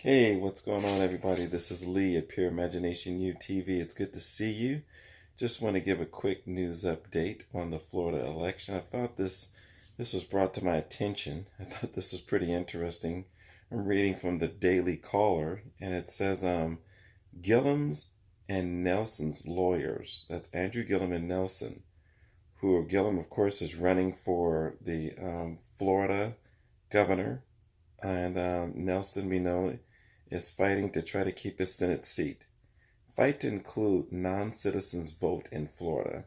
Hey, what's going on, everybody? This is Lee at Pure Imagination U TV. It's good to see you. Just want to give a quick news update on the Florida election. I thought this was brought to my attention. I thought this was pretty interesting. I'm reading from the Daily Caller, and it says Gillum's and Nelson's lawyers. That's Andrew Gillum and Nelson, who Gillum, of course, is running for the Florida governor, and Nelson, we know, is fighting to try to keep his Senate seat. Fight to include non-citizens vote in Florida.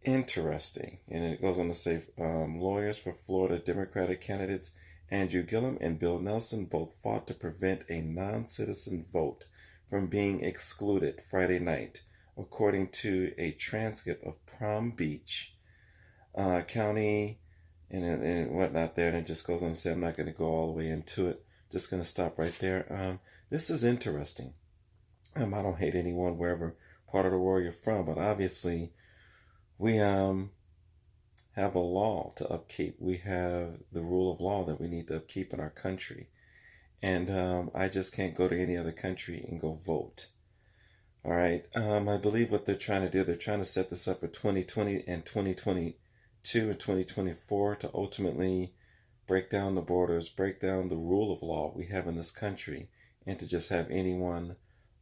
Interesting. And it goes on to say lawyers for Florida Democratic candidates Andrew Gillum and Bill Nelson both fought to prevent a non-citizen vote from being excluded Friday night, according to a transcript of Palm Beach County and whatnot there. And it just goes on to say, I'm not going to go all the way into it. Just going to stop right there. This is interesting. I don't hate anyone wherever part of the world you're from, but obviously we have a law to upkeep. We have the rule of law that we need to upkeep in our country. And I just can't go to any other country and go vote. All right. I believe what they're trying to do, they're trying to set this up for 2020 and 2022 and 2024 to ultimately break down the borders, break down the rule of law we have in this country, and to just have anyone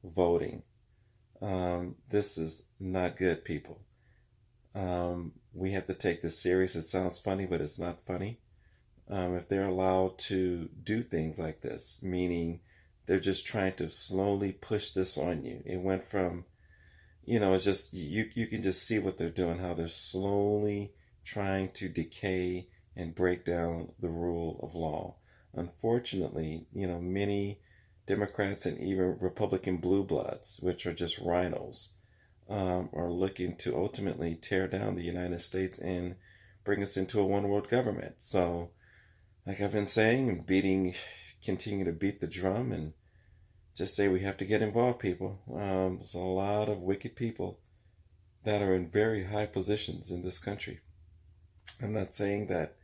voting. This is not good, people. We have to take this serious. It sounds funny, but it's not funny. If they're allowed to do things like this, meaning they're just trying to slowly push this on you. It went from, it's just, you can just see what they're doing, how they're slowly trying to decay and break down the rule of law. Unfortunately, many Democrats and even Republican blue bloods, which are just rhinos, are looking to ultimately tear down the United States and bring us into a one world government. So, like I've been saying, continue to beat the drum and just say we have to get involved, people. There's a lot of wicked people that are in very high positions in this country. I'm not saying that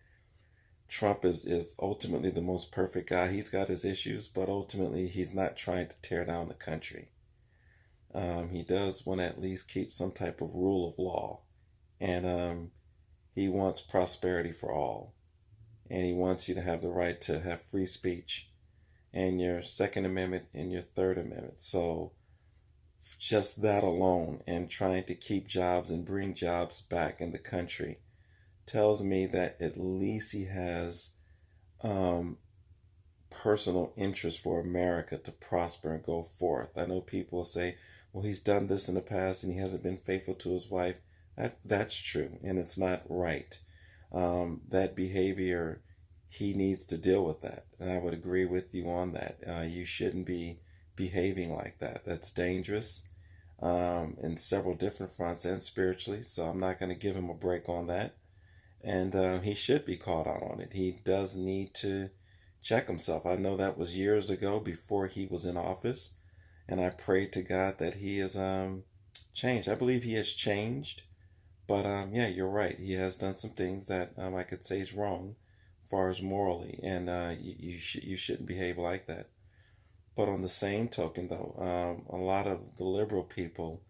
Trump is ultimately the most perfect guy. He's got his issues, but ultimately he's not trying to tear down the country. He does want to at least keep some type of rule of law. And he wants prosperity for all. And he wants you to have the right to have free speech and your Second Amendment and your Third Amendment. So just that alone and trying to keep jobs and bring jobs back in the country tells me that at least he has personal interest for America to prosper and go forth. I know people say, well, he's done this in the past and he hasn't been faithful to his wife. That's true, and it's not right. That behavior, he needs to deal with that. And I would agree with you on that. You shouldn't be behaving like that. That's dangerous in several different fronts and spiritually. So I'm not going to give him a break on that. And he should be called out on it. He does need to check himself. I know that was years ago before he was in office. And I pray to God that he has changed. I believe he has changed. But yeah, you're right. He has done some things that I could say is wrong as far as morally. And you shouldn't behave like that. But on the same token, though, a lot of the liberal people,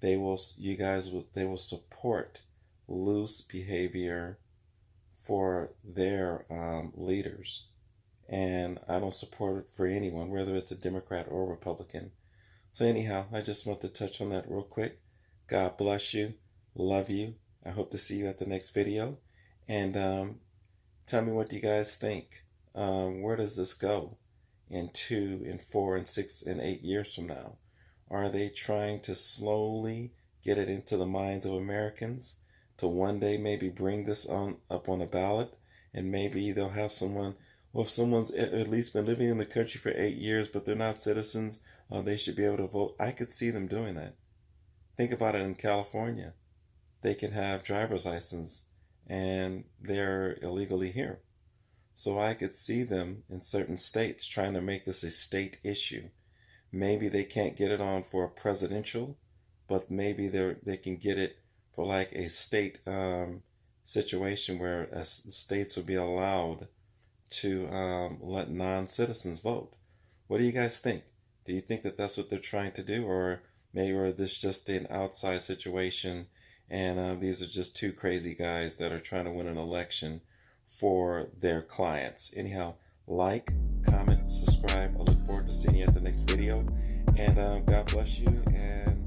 they will support loose behavior for their leaders. And I don't support it for anyone, whether it's a Democrat or Republican. So anyhow, I just want to touch on that real quick. God bless you. Love you. I hope to see you at the next video. And tell me what you guys think. Where does this go in 2 and 4 and 6 and 8 years from now? Are they trying to slowly get it into the minds of Americans to one day maybe bring this up on a ballot, and maybe they'll have someone, well, if someone's at least been living in the country for 8 years but they're not citizens, they should be able to vote. I could see them doing that. Think about it. In California, they can have driver's license and they're illegally here. So I could see them in certain states trying to make this a state issue. Maybe they can't get it on for a presidential, but maybe they can get it for like a state situation where states would be allowed to let non-citizens vote. What do you guys think? Do you think that that's what they're trying to do, or maybe or this just an outside situation, and these are just two crazy guys that are trying to win an election for their clients? Anyhow, like, comment, subscribe. I look forward to seeing you at the next video, and God bless you, and